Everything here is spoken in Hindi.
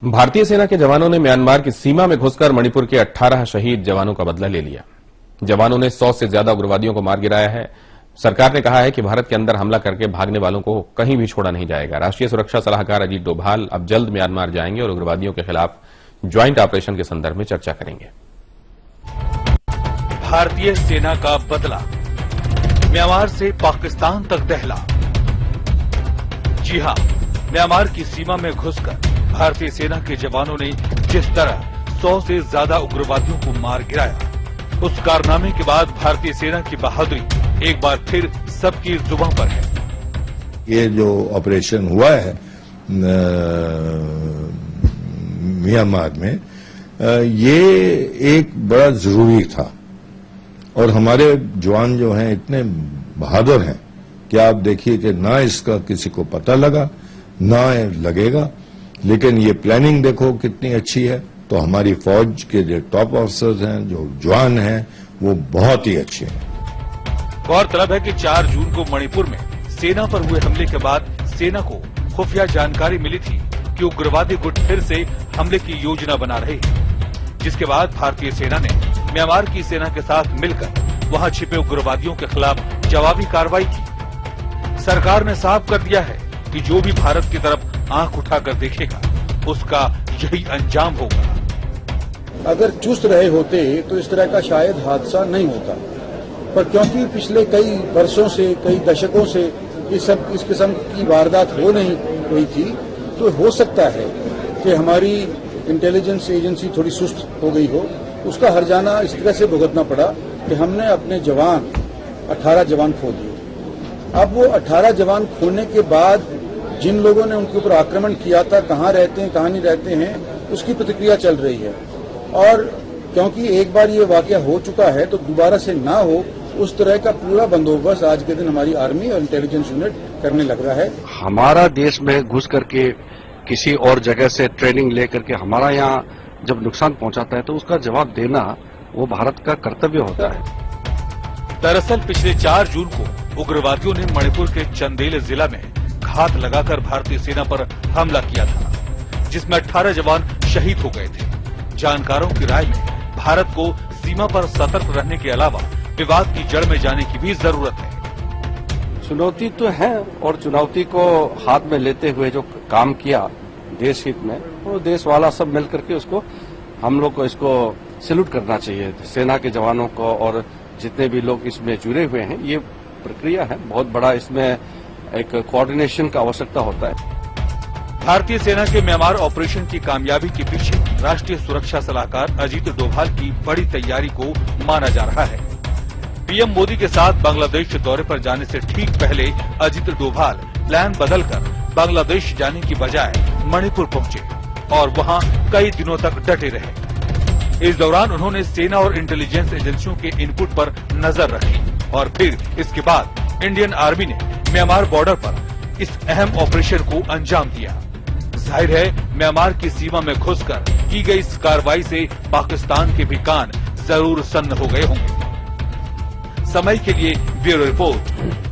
भारतीय सेना के जवानों ने म्यांमार की सीमा में घुसकर मणिपुर के 18 शहीद जवानों का बदला ले लिया। जवानों ने 100 से ज्यादा उग्रवादियों को मार गिराया है। सरकार ने कहा है कि भारत के अंदर हमला करके भागने वालों को कहीं भी छोड़ा नहीं जाएगा। राष्ट्रीय सुरक्षा सलाहकार अजीत डोभाल अब जल्द म्यांमार जाएंगे और उग्रवादियों के खिलाफ ज्वाइंट ऑपरेशन के संदर्भ में चर्चा करेंगे। भारतीय सेना का बदला, म्यांमार से पाकिस्तान तक दहला। जी हां, म्यांमार की सीमा में घुसकर भारतीय सेना के जवानों ने जिस तरह 100 से ज्यादा उग्रवादियों को मार गिराया, उस कारनामे के बाद भारतीय सेना की बहादुरी एक बार फिर सबकी जुबां पर है। ये जो ऑपरेशन हुआ है म्यांमार में, ये एक बड़ा जरूरी था और हमारे जवान जो हैं इतने बहादुर हैं कि आप देखिए कि ना इसका किसी को पता लगा ना लगेगा, लेकिन ये प्लानिंग देखो कितनी अच्छी है। तो हमारी फौज के जो टॉप ऑफिसर्स हैं, जो जवान हैं, वो बहुत ही अच्छे हैं। गौरतलब है कि 4 जून को मणिपुर में सेना पर हुए हमले के बाद सेना को खुफिया जानकारी मिली थी कि उग्रवादी गुट फिर से हमले की योजना बना रहे हैं, जिसके बाद भारतीय सेना ने म्यांमार की सेना के साथ मिलकर वहां छिपे उग्रवादियों के खिलाफ जवाबी कार्रवाई की। सरकार ने साफ कर दिया है कि जो भी भारत की तरफ आंख उठाकर देखेगा, उसका यही अंजाम होगा। अगर चुस्त रहे होते तो इस तरह का शायद हादसा नहीं होता, पर क्योंकि पिछले कई वर्षों से, कई दशकों से इस किस्म की वारदात हो नहीं हुई थी, तो हो सकता है कि हमारी इंटेलिजेंस एजेंसी थोड़ी सुस्त हो गई हो। उसका हर्जाना इस तरह से भुगतना पड़ा कि हमने अपने 18 जवान खो दिए। अब वो 18 जवान खोने के बाद जिन लोगों ने उनके ऊपर आक्रमण किया था, कहाँ रहते हैं कहाँ नहीं रहते हैं, उसकी प्रतिक्रिया चल रही है। और क्योंकि एक बार ये वाकया हो चुका है तो दोबारा से ना हो, उस तरह का पूरा बंदोबस्त आज के दिन हमारी आर्मी और इंटेलिजेंस यूनिट करने लग रहा है। हमारा देश में घुस करके किसी और जगह से ट्रेनिंग लेकर के हमारा यहाँ जब नुकसान पहुंचाता है तो उसका जवाब देना वो भारत का कर्तव्य होता है। दरअसल पिछले 4 जून को उग्रवादियों ने मणिपुर के चंदेल जिला में घात लगाकर भारतीय सेना पर हमला किया था, जिसमें 18 जवान शहीद हो गए थे। जानकारों की राय में भारत को सीमा पर सतर्क रहने के अलावा विवाद की जड़ में जाने की भी जरूरत है। चुनौती तो है और चुनौती को हाथ में लेते हुए जो काम किया देश हित में, वो देश वाला सब मिलकर के उसको हम लोग को इसको सैल्यूट करना चाहिए। सेना के जवानों को और जितने भी लोग इसमें जुड़े हुए हैं, ये प्रक्रिया है बहुत बड़ा, इसमें एक कोऑर्डिनेशन का आवश्यकता होता है। भारतीय सेना के म्यांमार ऑपरेशन की कामयाबी के पीछे राष्ट्रीय सुरक्षा सलाहकार अजीत डोभाल की बड़ी तैयारी को माना जा रहा है। पीएम मोदी के साथ बांग्लादेश दौरे पर जाने से ठीक पहले अजीत डोभाल प्लान बदलकर बांग्लादेश जाने की बजाय मणिपुर पहुंचे और वहां कई दिनों तक डटे रहे। इस दौरान उन्होंने सेना और इंटेलिजेंस एजेंसियों के इनपुट पर नजर रखी और फिर इसके बाद इंडियन आर्मी ने म्यांमार बॉर्डर पर इस अहम ऑपरेशन को अंजाम दिया। जाहिर है म्यांमार की सीमा में घुसकर की गई इस कार्रवाई से पाकिस्तान के भी कान जरूर सन्न हो गए होंगे। समय के लिए ब्यूरो रिपोर्ट।